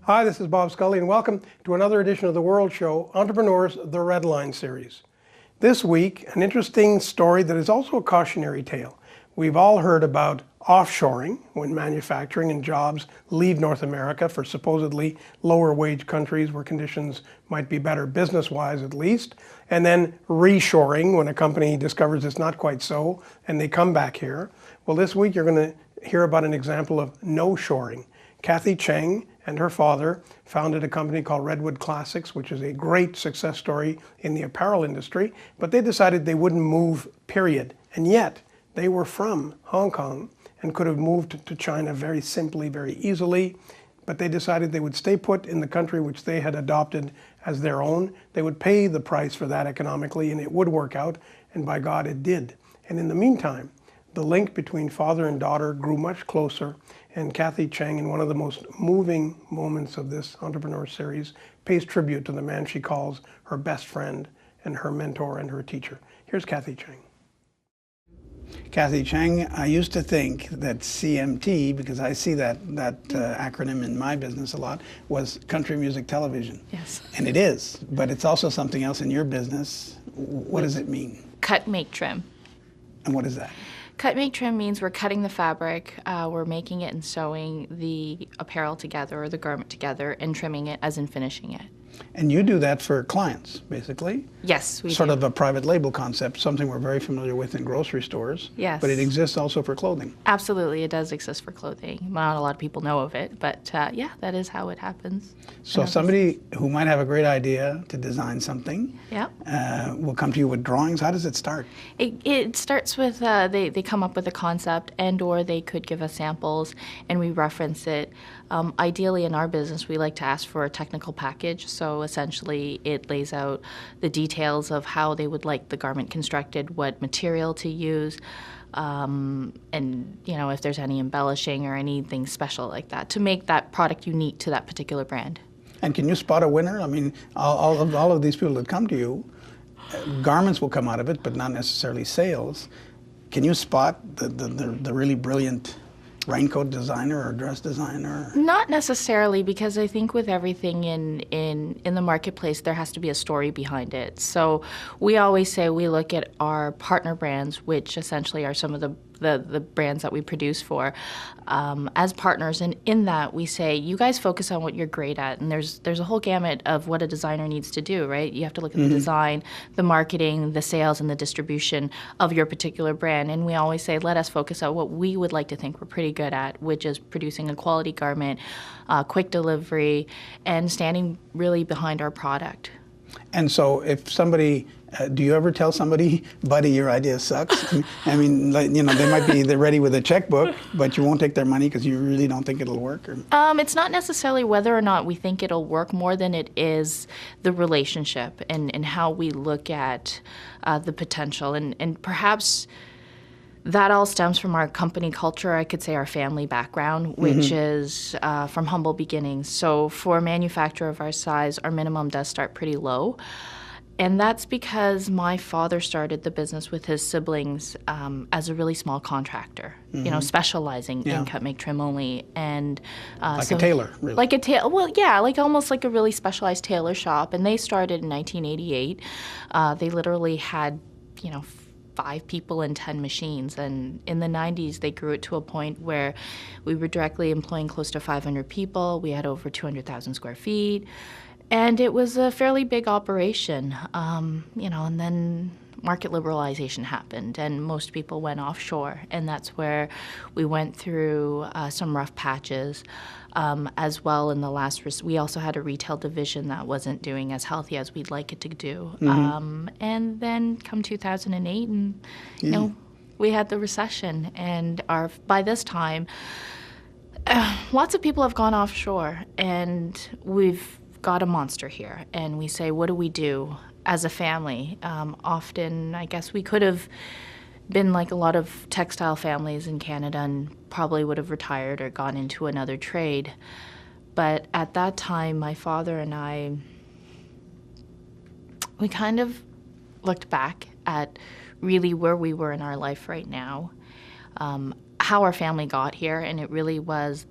Hi, this is Bob Scully, and welcome to another edition of the World Show, Entrepreneurs, the Red Line series. This week, an interesting story that is also a cautionary tale. We've all heard about offshoring, when manufacturing and jobs leave North America for supposedly lower wage countries where conditions might be better business-wise at least, and then reshoring, when a company discovers it's not quite so, and they come back here. Well, this week you're going to hear about an example of no-shoring. Kathy Cheng and her father founded a company called Redwood Classics, which is a great success story in the apparel industry, but they decided they wouldn't move, period. And yet, they were from Hong Kong and could have moved to China very simply, very easily, but they decided they would stay put in the country which they had adopted as their own. They would pay the price for that economically, and it would work out, and by God, it did. And in the meantime, the link between father and daughter grew much closer, and Kathy Cheng, in one of the most moving moments of this entrepreneur series, pays tribute to the man she calls her best friend and her mentor and her teacher. Here's Kathy Cheng. Kathy Cheng, I used to think that CMT, because I see that acronym in my business a lot, was country music television. Yes. And it is, but it's also something else in your business. What does it mean? Cut, make, trim. And what is that? Cut, make, trim means we're cutting the fabric, we're making it and sewing the apparel together or the garment together and trimming it as in finishing it. And you do that for clients, basically? Yes, we do. Sort of a private label concept, something we're very familiar with in grocery stores. Yes. But it exists also for clothing. Absolutely, it does exist for clothing. Not a lot of people know of it, but yeah, that is how it happens. So somebody who might have a great idea to design something will come to you with drawings. How does it start? It starts with they come up with a concept and or they could give us samples and we reference it. Ideally in our business we like to ask for a technical package, so essentially it lays out the details of how they would like the garment constructed, what material to use, and you know, if there's any embellishing or anything special like that to make that product unique to that particular brand. And can you spot a winner? I mean, all of these people that come to you, garments will come out of it, but not necessarily sales. Can you spot the really brilliant raincoat designer or dress designer? Not necessarily, because I think with everything in the marketplace, there has to be a story behind it. So we always say we look at our partner brands, which essentially are some of the brands that we produce for, as partners, and in that we say, you guys focus on what you're great at, and there's a whole gamut of what a designer needs to do, right? You have to look at the design, the marketing, the sales, and the distribution of your particular brand, and we always say, let us focus on what we would like to think we're pretty good at, which is producing a quality garment, quick delivery, and standing really behind our product. And so if somebody, do you ever tell somebody, buddy, your idea sucks? I mean, like, you know, they're ready with a checkbook, but you won't take their money because you really don't think it'll work? Or? It's not necessarily whether or not we think it'll work more than it is the relationship and how we look at the potential. And perhaps that all stems from our company culture, I could say our family background, which is from humble beginnings. So for a manufacturer of our size, our minimum does start pretty low. And that's because my father started the business with his siblings as a really small contractor, you know, specializing in cut, make, trim only. And like a tailor, really. Like a well, yeah, like almost like a really specialized tailor shop. And they started in 1988. They literally had, you know, 5 people and 10 machines, and in the 90s they grew it to a point where we were directly employing close to 500 people. We had over 200,000 square feet, and it was a fairly big operation, you know, and then market liberalization happened and most people went offshore, and that's where we went through some rough patches. As well, in the last, we also had a retail division that wasn't doing as healthy as we'd like it to do. And then come 2008, and you know, we had the recession, and by this time, lots of people have gone offshore, and we've got a monster here. And we say, what do we do as a family? Often, I guess we could have been like a lot of textile families in Canada and probably would have retired or gone into another trade. But at that time, my father and I, we kind of looked back at really where we were in our life right now, how our family got here, and it really was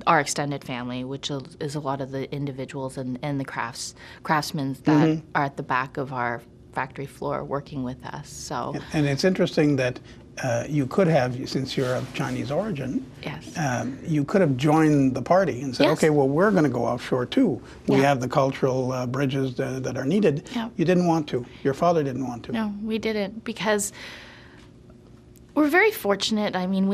our extended family, which is a lot of the individuals and the craftsmen that are at the back of our factory floor working with us. So, And it's interesting that you could have, since you're of Chinese origin, yes. you could have joined the party and said, Yes. okay, well, we're going to go offshore too. We Yeah. have the cultural bridges that are needed. Yeah. You didn't want to. Your father didn't want to. No, we didn't, because we're very fortunate. I mean,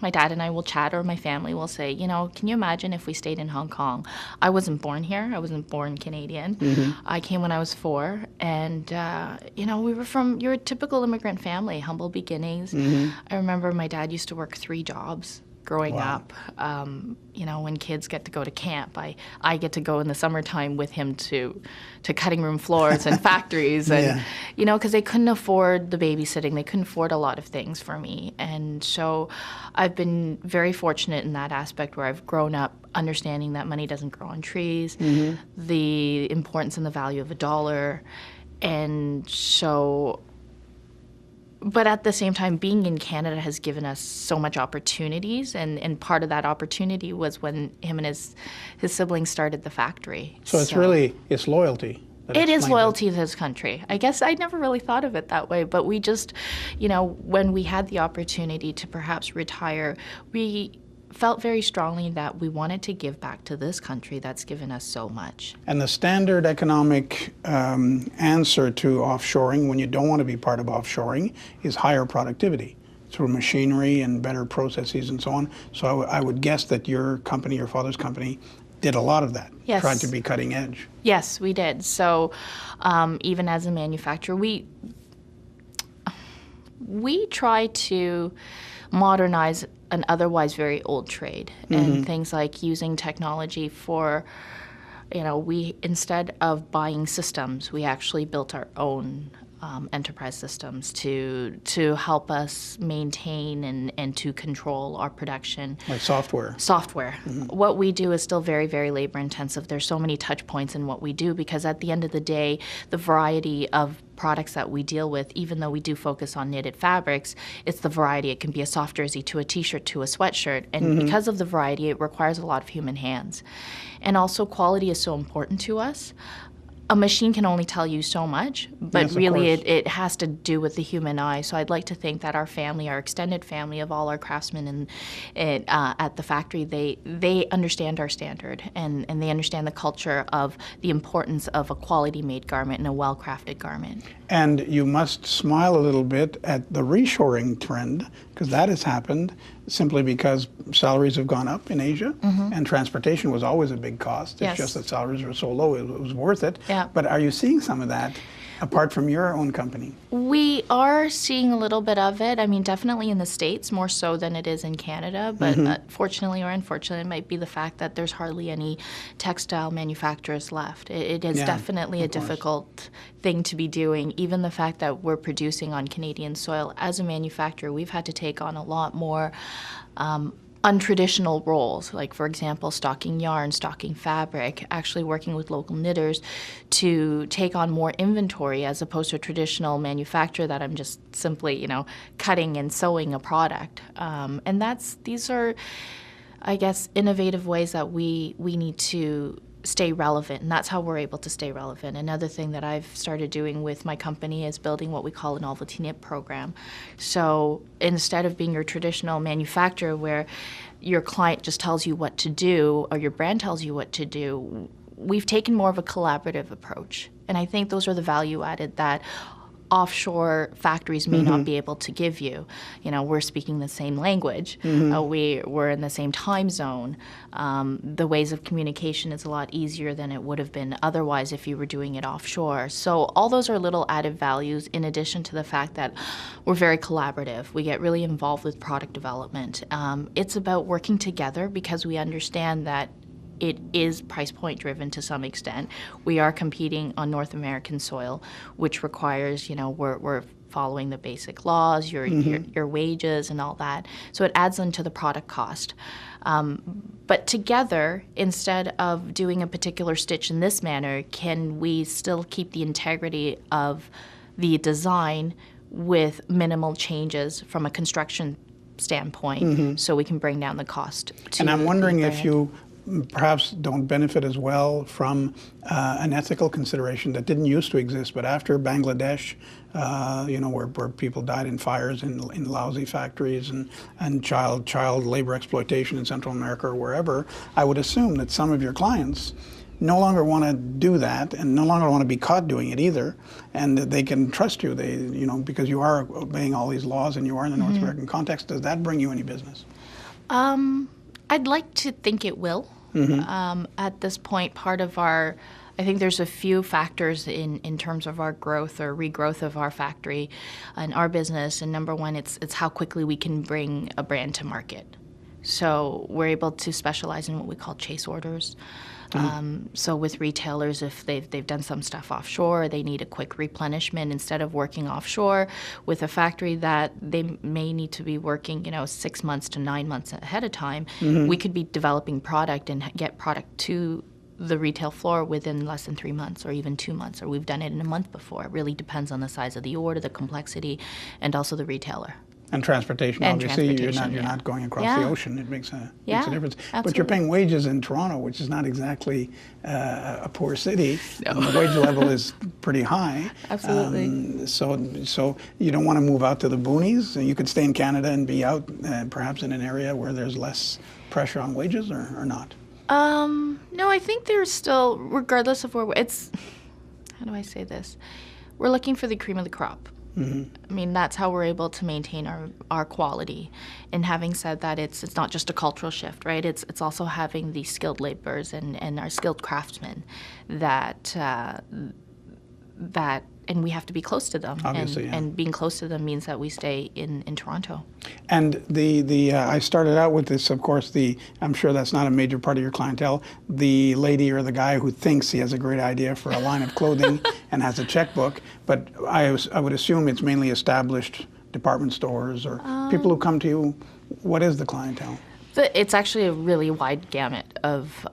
my dad and I will chat, or my family will say, can you imagine if we stayed in Hong Kong? I wasn't born here. I wasn't born Canadian. I came when I was 4. And, you're a typical immigrant family, humble beginnings. I remember my dad used to work 3 jobs growing up. When kids get to go to camp, I get to go in the summertime with him to cutting room floors and factories, and because they couldn't afford the babysitting, they couldn't afford a lot of things for me. And so I've been very fortunate in that aspect, where I've grown up understanding that money doesn't grow on trees, the importance and the value of a dollar. And so, but at the same time, being in Canada has given us so much opportunities, and part of that opportunity was when him and his siblings started the factory. So it's really, it's loyalty. It is loyalty to this country. I guess I never really thought of it that way, but we just, when we had the opportunity to perhaps retire, we felt very strongly that we wanted to give back to this country that's given us so much. And the standard economic answer to offshoring, when you don't want to be part of offshoring, is higher productivity through machinery and better processes and so on. So I would guess that your company, your father's company, did a lot of that. Yes. Tried to be cutting edge. Yes, we did. So even as a manufacturer, we try to modernize an otherwise very old trade, and things like using technology for, we, instead of buying systems, we actually built our own enterprise systems to help us maintain and to control our production. Like software. Software. What we do is still very, very labor intensive. There's so many touch points in what we do, because at the end of the day, the variety of products that we deal with, even though we do focus on knitted fabrics, it's the variety. It can be a soft jersey to a t-shirt to a sweatshirt. And because of the variety, it requires a lot of human hands. And also, quality is so important to us. A machine can only tell you so much, but Yes, really it has to do with the human eye. So I'd like to think that our family, our extended family of all our craftsmen at the factory, they understand our standard, and they understand the culture of the importance of a quality-made garment and a well-crafted garment. And you must smile a little bit at the reshoring trend, because that has happened simply because salaries have gone up in Asia, and transportation was always a big cost. Yes. It's just that salaries were so low, it was worth it. Yeah. But are you seeing some of that apart from your own company? We are seeing a little bit of it. I mean, definitely in the States, more so than it is in Canada. But fortunately or unfortunately, it might be the fact that there's hardly any textile manufacturers left. It is definitely a difficult thing to be doing. Even the fact that we're producing on Canadian soil, as a manufacturer, we've had to take on a lot more untraditional roles, like, for example, stocking yarn, stocking fabric, actually working with local knitters to take on more inventory, as opposed to a traditional manufacturer that I'm just simply, cutting and sewing a product. And these are, I guess, innovative ways that we need to stay relevant, and that's how we're able to stay relevant. Another thing that I've started doing with my company is building what we call a novelty knit program. So instead of being your traditional manufacturer where your client just tells you what to do, or your brand tells you what to do, we've taken more of a collaborative approach. And I think those are the value added that offshore factories may not be able to give you. We're speaking the same language. We're in the same time zone. The ways of communication is a lot easier than it would have been otherwise if you were doing it offshore. So all those are little added values, in addition to the fact that we're very collaborative. We get really involved with product development. It's about working together, because we understand that it is price point driven to some extent. We are competing on North American soil, which requires, we're following the basic laws, your wages and all that. So it adds into the product cost. But together, instead of doing a particular stitch in this manner, can we still keep the integrity of the design with minimal changes from a construction standpoint, so we can bring down the cost. And I'm wondering if brand. you perhaps don't benefit as well from an ethical consideration that didn't used to exist, but after Bangladesh, where people died in fires in lousy factories and child labor exploitation in Central America or wherever, I would assume that some of your clients no longer want to do that and no longer want to be caught doing it either, and that they can trust you. Because you are obeying all these laws and you are in the North American context. Does that bring you any business? I'd like to think it will. At this point, I think there's a few factors in terms of our growth or regrowth of our factory and our business. And number one, it's how quickly we can bring a brand to market. So we're able to specialize in what we call chase orders. So with retailers, if they've done some stuff offshore, they need a quick replenishment instead of working offshore with a factory that they may need to be working, 6 months to 9 months ahead of time. We could be developing product and get product to the retail floor within less than 3 months or even 2 months, or we've done it in a month before. It really depends on the size of the order, the complexity, and also the retailer. And transportation, And obviously, transportation, you're not going across the ocean. It makes a difference. Absolutely. But you're paying wages in Toronto, which is not exactly a poor city. And the wage level is pretty high. Absolutely. So you don't want to move out to the boonies. You could stay in Canada and be out perhaps in an area where there's less pressure on wages, or not? No, I think there's still, regardless of where it's, how do I say this? We're looking for the cream of the crop. I mean, that's how we're able to maintain our quality. And having said that, it's not just a cultural shift, right? It's also having the skilled laborers and our skilled craftsmen that and we have to be close to them. Obviously, and being close to them means that we stay in Toronto. And I started out with this, of course, I'm sure that's not a major part of your clientele, the lady or the guy who thinks he has a great idea for a line of clothing and has a checkbook, but I would assume it's mainly established department stores or people who come to you. What is the clientele? It's actually a really wide gamut of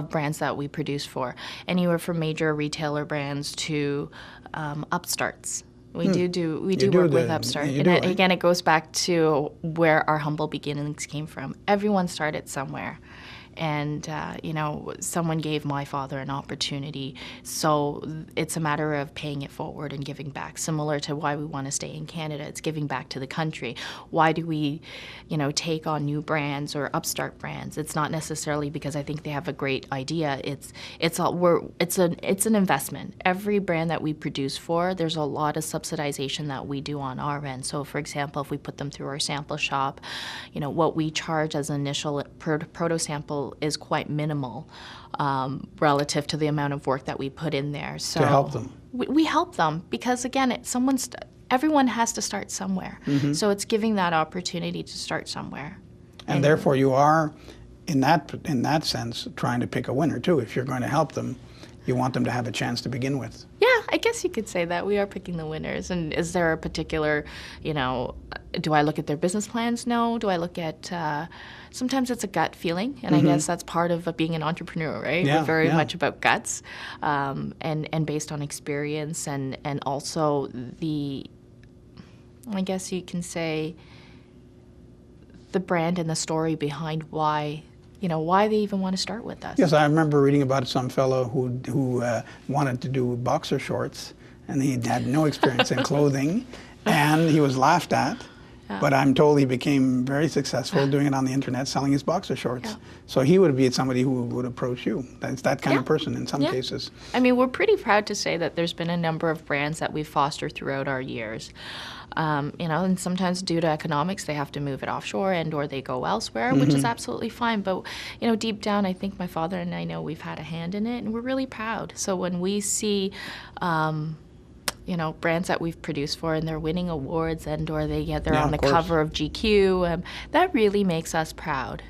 brands that we produce for, anywhere from major retailer brands to upstarts. We do work with upstarts. And again, it goes back to where our humble beginnings came from. Everyone started somewhere. And, someone gave my father an opportunity. So it's a matter of paying it forward and giving back. Similar to why we want to stay in Canada, it's giving back to the country. Why do we, take on new brands or upstart brands? It's not necessarily because I think they have a great idea. It's an investment. Every brand that we produce for, there's a lot of subsidization that we do on our end. So, for example, if we put them through our sample shop, what we charge as an initial proto sample is quite minimal relative to the amount of work that we put in there. So to help them. We help them because, again, everyone has to start somewhere. So it's giving that opportunity to start somewhere. And therefore you are, in that sense, trying to pick a winner too. If you're going to help them, you want them to have a chance to begin with. Yeah, I guess you could say that. We are picking the winners. And is there a particular, do I look at their business plans? No. Do I look at, sometimes it's a gut feeling. And I guess that's part of being an entrepreneur, right? Yeah, we're very much about guts and based on experience and also I guess you can say, the brand and the story behind why they even want to start with us. Yes, I remember reading about some fellow who wanted to do boxer shorts, and he had no experience in clothing, and he was laughed at. Yeah. But I'm told he became very successful doing it on the internet, selling his boxer shorts. Yeah. So he would be somebody who would approach you. That's that kind of person in some cases. I mean, we're pretty proud to say that there's been a number of brands that we've fostered throughout our years. And sometimes due to economics, they have to move it offshore or they go elsewhere, which is absolutely fine. But, deep down, I think my father and I know we've had a hand in it, and we're really proud. So when we see, brands that we've produced for and they're winning awards or they're on the cover of GQ, that really makes us proud.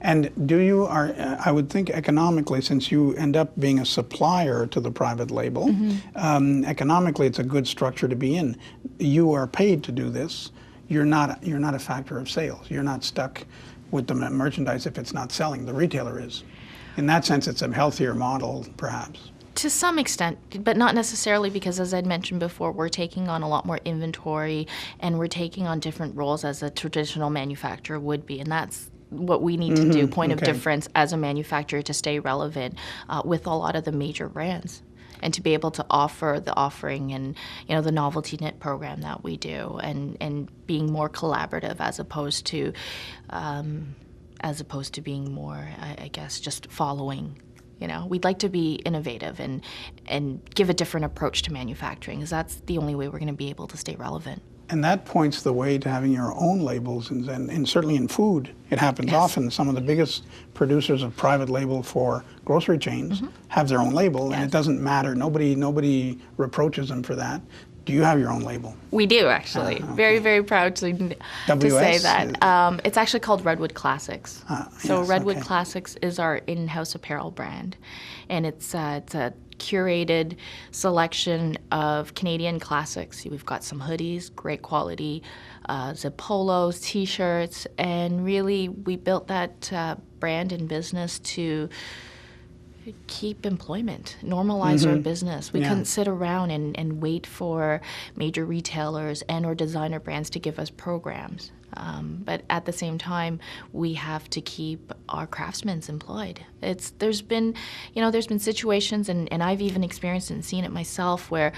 And I would think economically, since you end up being a supplier to the private label, economically it's a good structure to be in. You are paid to do this. You're not a factor of sales. You're not stuck with the merchandise if it's not selling. The retailer is. In that sense, it's a healthier model, perhaps. To some extent, but not necessarily, because as I'd mentioned before, we're taking on a lot more inventory and we're taking on different roles as a traditional manufacturer would be. And that's what we need to do, point of difference as a manufacturer to stay relevant with a lot of the major brands. And to be able to offer the offering and, you know, the novelty knit program that we do, and being more collaborative as opposed to being more, I guess, just following. You know, we'd like to be innovative and give a different approach to manufacturing, because that's the only way we're going to be able to stay relevant. And that points the way to having your own labels, and certainly in food, it happens Yes. often. Some of the biggest producers of private label for grocery chains have their own label, and Yes. it doesn't matter. Nobody reproaches them for that. Do you have your own label? We do, actually. Okay. Very, very proud to say WS? that. It's actually called Redwood Classics. So Yes, Redwood okay. Classics is our in-house apparel brand, and it's a curated selection of Canadian classics. We've got some hoodies, great quality, zip polos, T-shirts, and really we built that brand and business to keep employment, normalize our business. We Yeah. couldn't sit around and wait for major retailers and or designer brands to give us programs. But at the same time, we have to keep our craftsmen employed. There's been situations, and I've even experienced it and seen it myself, where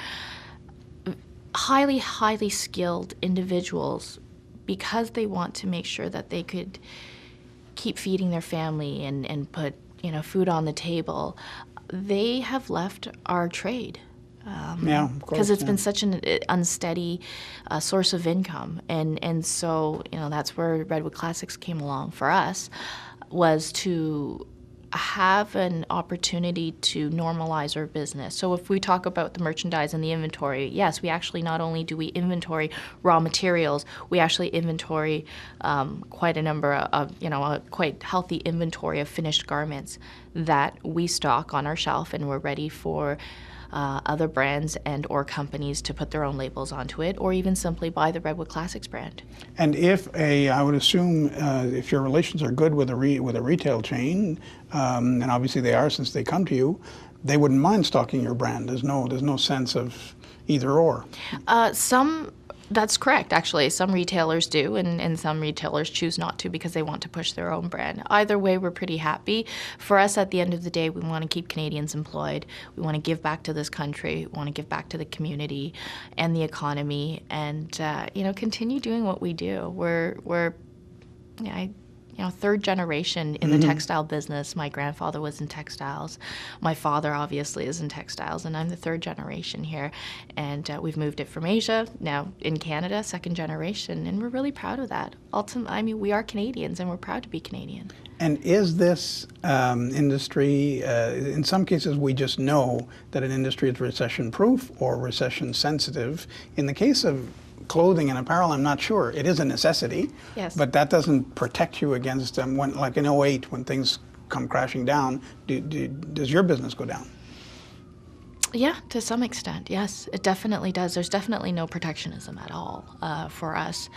highly, highly skilled individuals, because they want to make sure that they could keep feeding their family and put food on the table, they have left our trade. Yeah, of course. Because it's yeah. been such an unsteady source of income, and so that's where Redwood Classics came along for us, was to have an opportunity to normalize our business. So if we talk about the merchandise and the inventory, yes, we actually not only do we inventory raw materials, we actually inventory quite a number of, a quite healthy inventory of finished garments that we stock on our shelf, and we're ready for other brands and or companies to put their own labels onto it, or even simply buy the Redwood Classics brand. And I would assume, if your relations are good with a retail chain, and obviously they are since they come to you, they wouldn't mind stocking your brand. There's no sense of either or. That's correct, actually. Some retailers do, and some retailers choose not to because they want to push their own brand. Either way, we're pretty happy. For us, at the end of the day, we want to keep Canadians employed. We want to give back to this country. We want to give back to the community and the economy, and continue doing what we do. We're third generation in the textile business. My grandfather was in textiles. My father obviously is in textiles, and I'm the third generation here. And we've moved it from Asia, now in Canada, second generation, and we're really proud of that. Ultimately, we are Canadians, and we're proud to be Canadian. And is this industry, in some cases we just know that an industry is recession-proof or recession-sensitive. In the case of clothing and apparel, I'm not sure. It is a necessity, Yes. but that doesn't protect you against them. When, like in '08, when things come crashing down, does your business go down? Yeah, to some extent, yes, it definitely does. There's definitely no protectionism at all for us.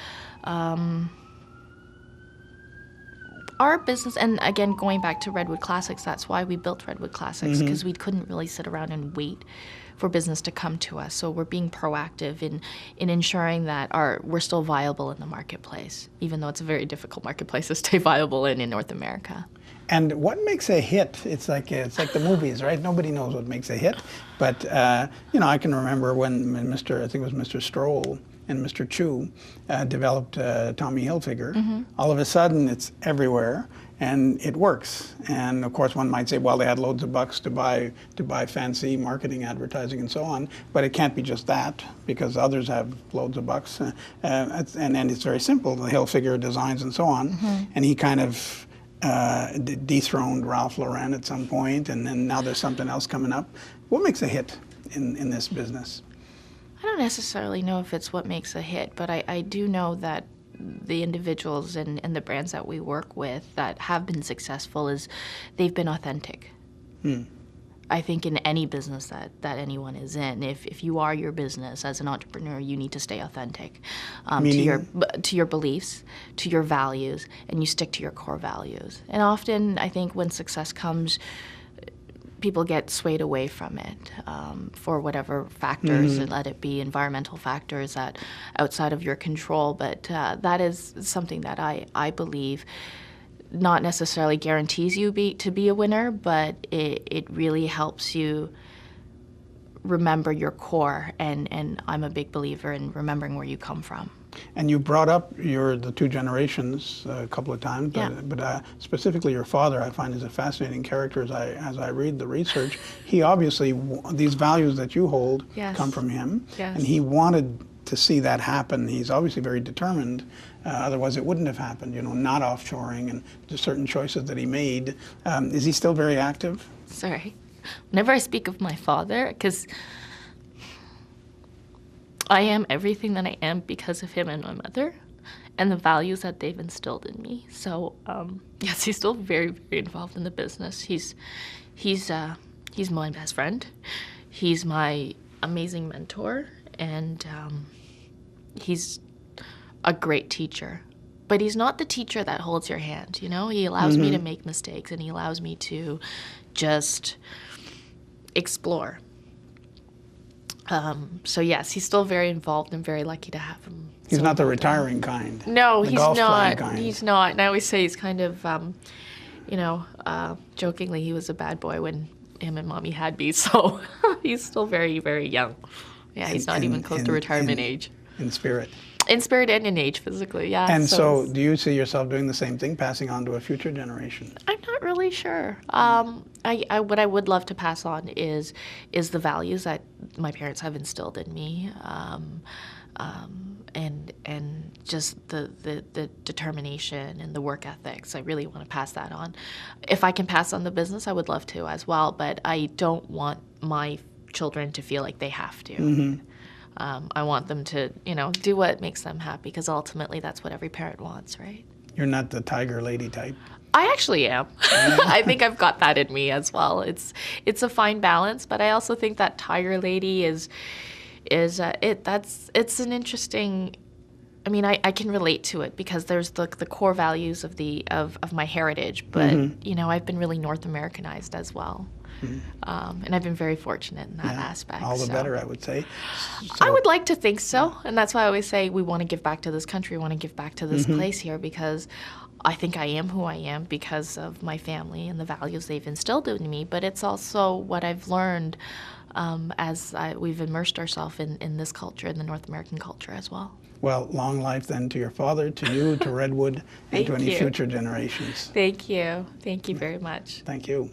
Our business, and again, going back to Redwood Classics, that's why we built Redwood Classics, because we couldn't really sit around and wait for business to come to us. So we're being proactive in ensuring that we're still viable in the marketplace, even though it's a very difficult marketplace to stay viable in North America. And what makes a hit? It's like the movies, right? Nobody knows what makes a hit. But I can remember when I think it was Mr. Stroll and Mr. Chu developed Tommy Hilfiger. All of a sudden, it's everywhere, and it works. And of course, one might say, well, they had loads of bucks to buy fancy marketing, advertising, and so on. But it can't be just that, because others have loads of bucks. And it's very simple: the Hilfiger designs and so on. And he kind of dethroned Ralph Lauren at some point, and then now there's something else coming up. What makes a hit in this business? I don't necessarily know if it's what makes a hit, but I do know that the individuals and the brands that we work with that have been successful they've been authentic. I think in any business that anyone is in, if you are your business as an entrepreneur, you need to stay authentic to your beliefs, to your values, and you stick to your core values. And often, I think when success comes, people get swayed away from it for whatever factors, and let it be environmental factors that outside of your control. But that is something that I believe not necessarily guarantees you to be a winner, but it really helps you remember your core, and I'm a big believer in remembering where you come from. And you brought up the two generations a couple of times, but specifically your father, I find is a fascinating character as I read the research. He obviously, these values that you hold come from him, and he wanted to see that happen. He's obviously very determined, otherwise it wouldn't have happened, not offshoring and just certain choices that he made. Is he still very active? Sorry. Whenever I speak of my father, because I am everything that I am because of him and my mother and the values that they've instilled in me. So, yes, he's still very, very involved in the business. He's my best friend. He's my amazing mentor, and he's a great teacher. But he's not the teacher that holds your hand, He allows me to make mistakes, and he allows me to just explore. So yes, he's still very involved. I'm very lucky to have him. He's not the retiring kind. No, he's not. Kind. He's not. And I always say he's kind of, jokingly, he was a bad boy when him and mommy had me. So he's still very, very young. Yeah, he's not even close to retirement age. In spirit. In spirit and in age, physically, yeah. And so do you see yourself doing the same thing, passing on to a future generation? I'm not really sure. What I would love to pass on is the values that my parents have instilled in me, and just the determination and the work ethics. I really want to pass that on. If I can pass on the business, I would love to as well, but I don't want my children to feel like they have to. I want them to, do what makes them happy, because ultimately that's what every parent wants, right? You're not the tiger lady type. I actually am. I think I've got that in me as well. It's a fine balance, but I also think that tiger lady it's an interesting. I mean, I can relate to it because there's the core values of my heritage, but I've been really North Americanized as well. And I've been very fortunate in that aspect. All the better, I would say. I would like to think so, and that's why I always say we want to give back to this country, we want to give back to this place here, because I think I am who I am because of my family and the values they've instilled in me, but it's also what I've learned we've immersed ourselves in this culture, in the North American culture as well. Well, long life then to your father, to you, to Redwood, and to any future generations. Thank you. Thank you very much. Thank you.